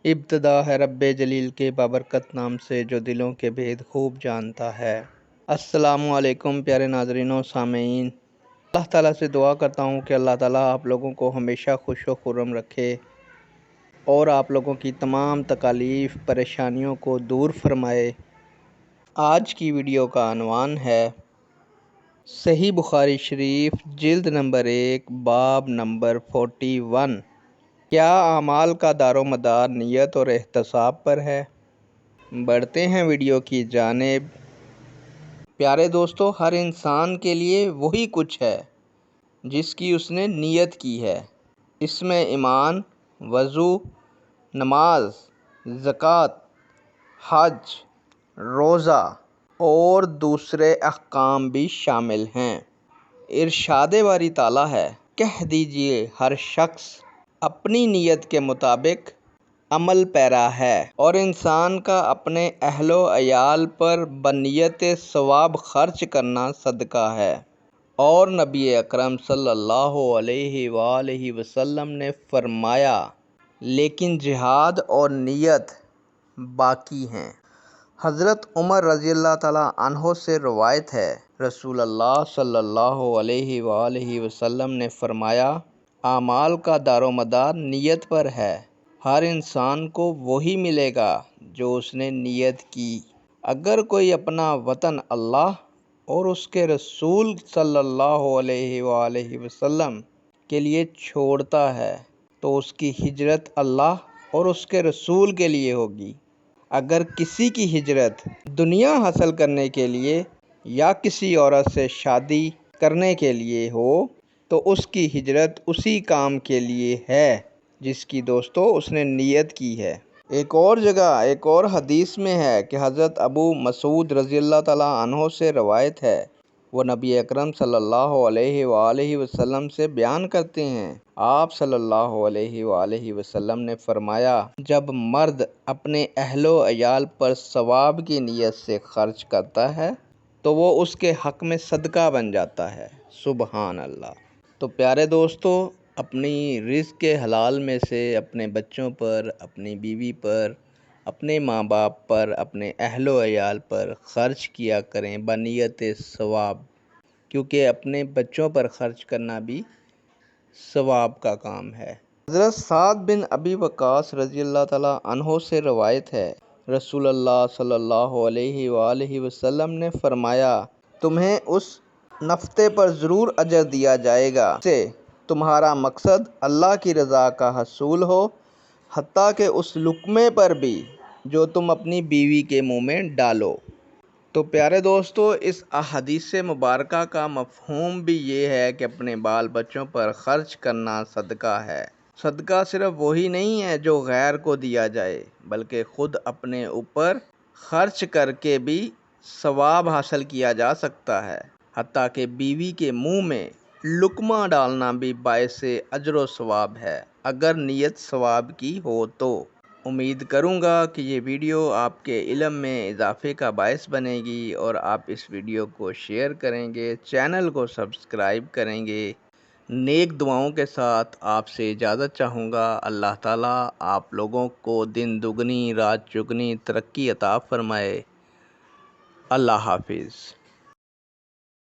ابتدا ہے رب جلیل کے بابرکت نام سے جو دلوں کے بھید خوب جانتا ہے۔ السلام علیکم پیارے ناظرین و سامعین، اللہ تعالیٰ سے دعا کرتا ہوں کہ اللہ تعالیٰ آپ لوگوں کو ہمیشہ خوش و خرم رکھے اور آپ لوگوں کی تمام تکالیف پریشانیوں کو دور فرمائے۔ آج کی ویڈیو کا عنوان ہے صحیح بخاری شریف جلد نمبر 1 باب نمبر 41۔ کیا اعمال کا دار و مدار نیت اور احتساب پر ہے؟ بڑھتے ہیں ویڈیو کی جانب۔ پیارے دوستو، ہر انسان کے لیے وہی کچھ ہے جس کی اس نے نیت کی ہے۔ اس میں ایمان، وضو، نماز، زکوٰۃ، حج، روزہ اور دوسرے احکام بھی شامل ہیں۔ ارشاد باری تعالیٰ ہے، کہہ دیجئے ہر شخص اپنی نیت کے مطابق عمل پیرا ہے، اور انسان کا اپنے اہل و عیال پر بنیت ثواب خرچ کرنا صدقہ ہے۔ اور نبی اکرم صلی اللہ علیہ وآلہ وسلم نے فرمایا، لیکن جہاد اور نیت باقی ہیں۔ حضرت عمر رضی اللہ تعالیٰ عنہ سے روایت ہے، رسول اللہ صلی اللہ علیہ وآلہ وسلم نے فرمایا، اعمال کا دار و مدار نیت پر ہے۔ ہر انسان کو وہی ملے گا جو اس نے نیت کی۔ اگر کوئی اپنا وطن اللہ اور اس کے رسول صلی اللہ علیہ وآلہ وسلم کے لیے چھوڑتا ہے تو اس کی ہجرت اللہ اور اس کے رسول کے لیے ہوگی۔ اگر کسی کی ہجرت دنیا حاصل کرنے کے لیے یا کسی عورت سے شادی کرنے کے لیے ہو تو اس کی ہجرت اسی کام کے لیے ہے جس کی دوستو اس نے نیت کی ہے۔ ایک اور جگہ ایک اور حدیث میں ہے کہ حضرت ابو مسعود رضی اللہ تعالیٰ عنہ سے روایت ہے، وہ نبی اکرم صلی اللہ علیہ وآلہ وسلم سے بیان کرتے ہیں، آپ صلی اللہ علیہ وآلہ وسلم نے فرمایا، جب مرد اپنے اہل و عیال پر ثواب کی نیت سے خرچ کرتا ہے تو وہ اس کے حق میں صدقہ بن جاتا ہے۔ سبحان اللہ۔ تو پیارے دوستو، اپنی رزق کے حلال میں سے اپنے بچوں پر، اپنی بیوی پر، اپنے ماں باپ پر، اپنے اہل و عیال پر خرچ کیا کریں بنیت ثواب، کیونکہ اپنے بچوں پر خرچ کرنا بھی ثواب کا کام ہے۔ حضرت سعد بن ابی وقاص رضی اللہ تعالیٰ عنہ سے روایت ہے، رسول اللہ صلی اللہ علیہ وآلہ وسلم نے فرمایا، تمہیں اس نفقے پر ضرور اجر دیا جائے گا جس سے تمہارا مقصد اللہ کی رضا کا حصول ہو، حتیٰ کہ اس لقمے پر بھی جو تم اپنی بیوی کے منہ میں ڈالو۔ تو پیارے دوستو، اس احادیث مبارکہ کا مفہوم بھی یہ ہے کہ اپنے بال بچوں پر خرچ کرنا صدقہ ہے۔ صدقہ صرف وہی نہیں ہے جو غیر کو دیا جائے، بلکہ خود اپنے اوپر خرچ کر کے بھی ثواب حاصل کیا جا سکتا ہے، حتیٰ کہ بیوی کے منہ میں لقمہ ڈالنا بھی باعث اجر و ثواب ہے، اگر نیت ثواب کی ہو تو۔ امید کروں گا کہ یہ ویڈیو آپ کے علم میں اضافے کا باعث بنے گی اور آپ اس ویڈیو کو شیئر کریں گے، چینل کو سبسکرائب کریں گے۔ نیک دعاؤں کے ساتھ آپ سے اجازت چاہوں گا۔ اللہ تعالیٰ آپ لوگوں کو دن دگنی رات چگنی ترقی عطا فرمائے۔ اللہ حافظ۔